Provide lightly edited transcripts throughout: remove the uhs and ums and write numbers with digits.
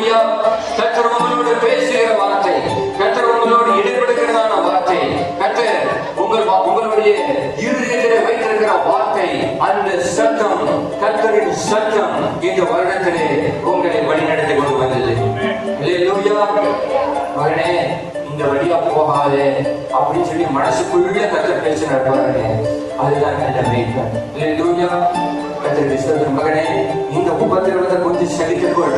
அல்லேலூயா. கர்த்தர் உங்களோடு பேசுகிற வார்த்தை, கர்த்தர் உங்களோடு இடைபடுகிறதான வார்த்தை, கர்த்தர் உங்களுடைய இருதயத்திலே வைத்திருக்கிற வார்த்தை, அந்த சத்தம், கர்த்தரின் சத்தம் இந்த வருடத்திலே உங்களை வழிநடத்தி கொண்டு வந்தது. அல்லேலூயா. மகனே, இந்த வழியா போகாதே அப்படின்னு சொல்லி மனசுக்குள்ள கர்த்தர் பேசினார் பாருங்க. அதுதான் நல்ல மேய்ப்பன். அல்லேலூயா. கர்த்தர் விசுவாசம். மகனே, இந்த உபத்திரவத்தை கொஞ்சம் சகித்துக்கொள்,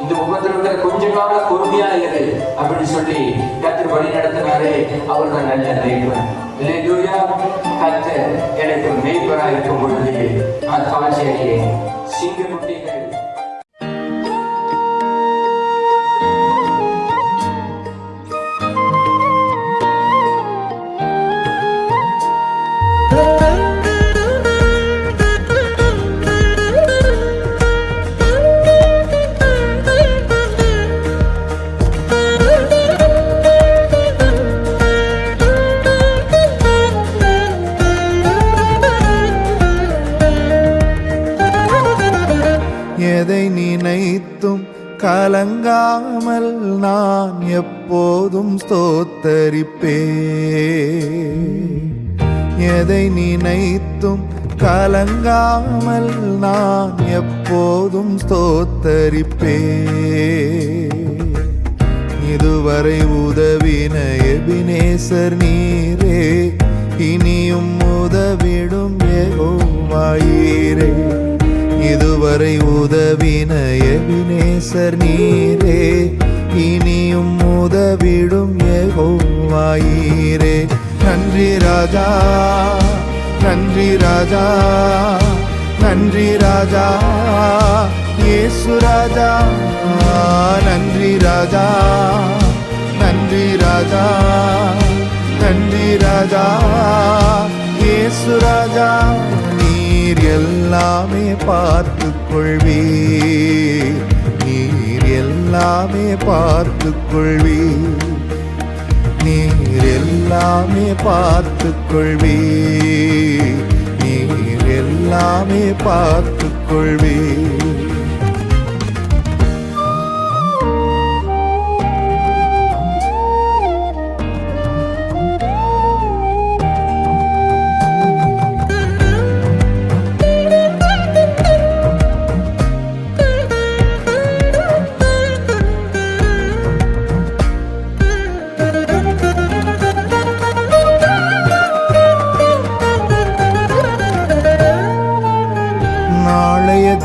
இந்த உபத்திரவத்தை கொஞ்ச காலம் பொறுமையா இரு அப்படின்னு சொல்லி கர்த்தர் வழி நடத்தினாரே, அவர் தான் நல்ல மேய்ப்பன். அல்லேலூயா. கர்த்தர் எனக்கு மேய்ப்பராக இருக்கும் பொழுது நான் தாழ்ச்சி அடையேன். சிங்கக்குட்டிகள் எதை நினைத்தும் கலங்காமல் நான் எப்போதும் ஸ்தோத்தரிப்பேன். எதை நினைத்தும் கலங்காமல் நான் எப்போதும் ஸ்தோத்தரிப்பேன். இதுவரை உதவின எபினேசர் நீரே, இனியும் உதவிடும் யெகோவாயீரே. இதுவரை உதவின எபினேசர் நீரே, இனியும் உதவிடும் யெகோவாயீரே. நன்றி ராஜா, நன்றி ராஜா, நன்றி ராஜா, இயேசு ராஜா. நன்றி ராஜா, நன்றி ராஜா, நன்றி ராஜா, இயேசு ராஜா. நீர் எல்லாமே பார்த்துக் கொள்வீர், நீர் எல்லாமே பார்த்துக் கொள்வீர், நீர் எல்லாமே பார்த்துக் கொள்வீர், நீர் எல்லாமே பார்த்துக் கொள்வீர்.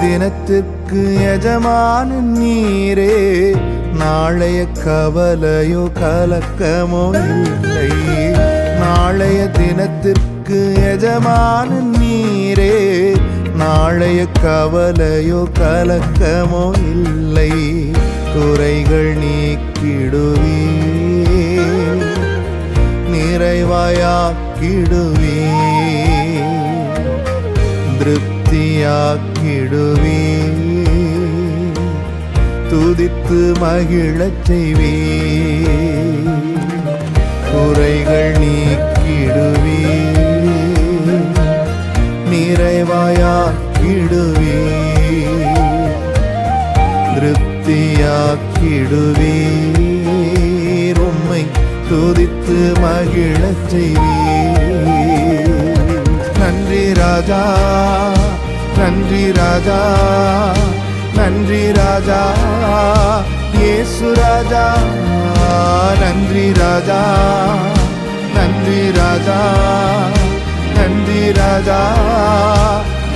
தினத்திற்கு எஜமானன் நீரே, நாளைய கவலையோ கலக்கமோ இல்லை. நாளைய தினத்திற்கு எஜமானன் நீரே, நாளைய கவலையோ கலக்கமோ இல்லை. குறைகள் நீக்கிடுவீர், நிறைவாயாக்கிடுவீர், திருப்தியாக்கிடுவீர், துதித்து மகிழச் செய்வீர். குறைகள் நீக்கிடுவீர், நிறைவாயாக்கிடுவீர், திருப்தியாக்கிடுவீர், உம்மை துதித்து மகிழச் செய்வீர். நன்றி ராஜா, நன்றி ராஜா, நன்றி ராஜா, இயேசு ராஜா. நன்றி ராஜா, நன்றி ராஜா, நன்றி ராஜா,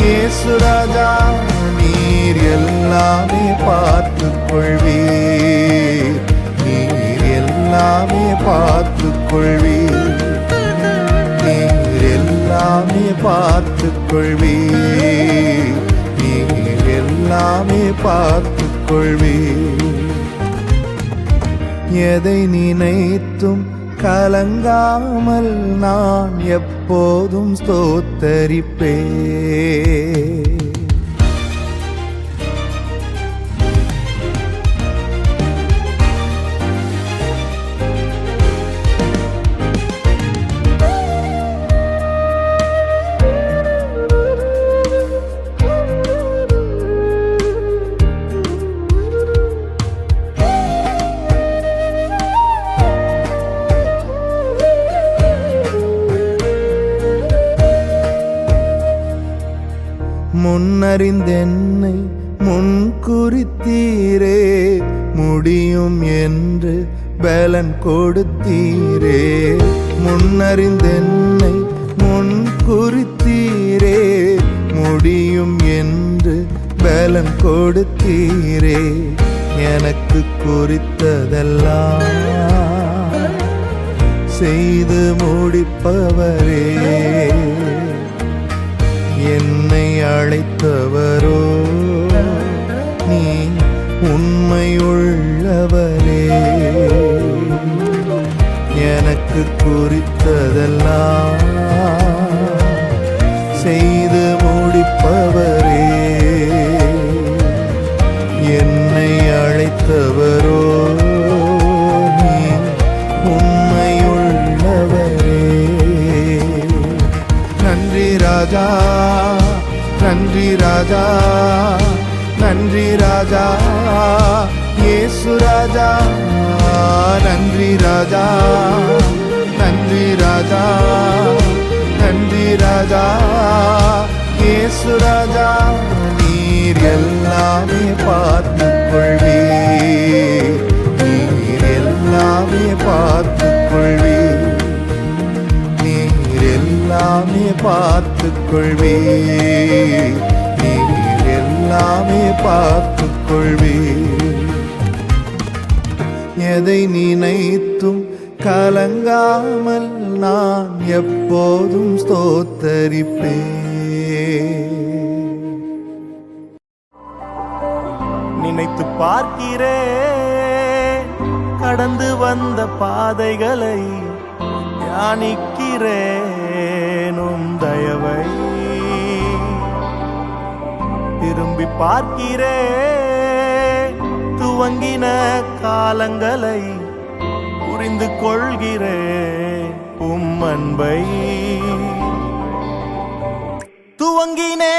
இயேசு ராஜா. நீர் எல்லாமே பார்த்துக் கொள்வீர், நீர் எல்லாமே பார்த்துக் கொள்வீர், நீர் எல்லாமே பார்த்துக் கொள்வீர், நீர் எல்லாமே பார்த்துக் கொள்வீர். எதை நினைத்தும் கலங்காமல் நான் எப்போதும் ஸ்தோத்தரிப்பேன். முன்னறிந்தென்னை முன்குறித்தீரே, முடியும் என்று பலன் கொடுத்தீரே. முன்னறிந்தென்னை முன்குறித்தீரே, முடியும் என்று பலன் கொடுத்தீரே. எனக்கு குறித்ததெல்லாம் செய்து முடிப்பவரே, என்னை அழைத்தவரோ நீ உண்மையுள்ளவரே. எனக்கு குறித்ததெல்லாம் செய்து முடிப்பவரே, என்னை அழைத்தவரோ நீ உண்மையுள்ளவரே. நன்றி ராஜா, நன்றி ராஜா, நன்றி ராஜா, இயேசு ராஜா. நன்றி ராஜா, நன்றி ராஜா, நன்றி ராஜா, இயேசு ராஜா. நீர் எல்லாமே பார்த்துக் கொள்வீர், நீர் எல்லாமே பார்த்துக் கொள்வீர், நீர் எல்லாமே பார்த்துக் கொள்வீர், நீர் எல்லாமே பார்த்துக் கொள்வீர். எதை நினைத்தும் கலங்காமல் நான் எப்போதும் ஸ்தோத்தரிப்பேன். நினைத்து பார்க்கிறேன் கடந்து வந்த பாதைகளை, தியானிக்கிறேன் உம் தயவை. திரும்பி பார்க்கிறேன் துவங்கின காலங்களை, புரிந்து கொள்கிறேன் உம் அன்பை. துவங்கினே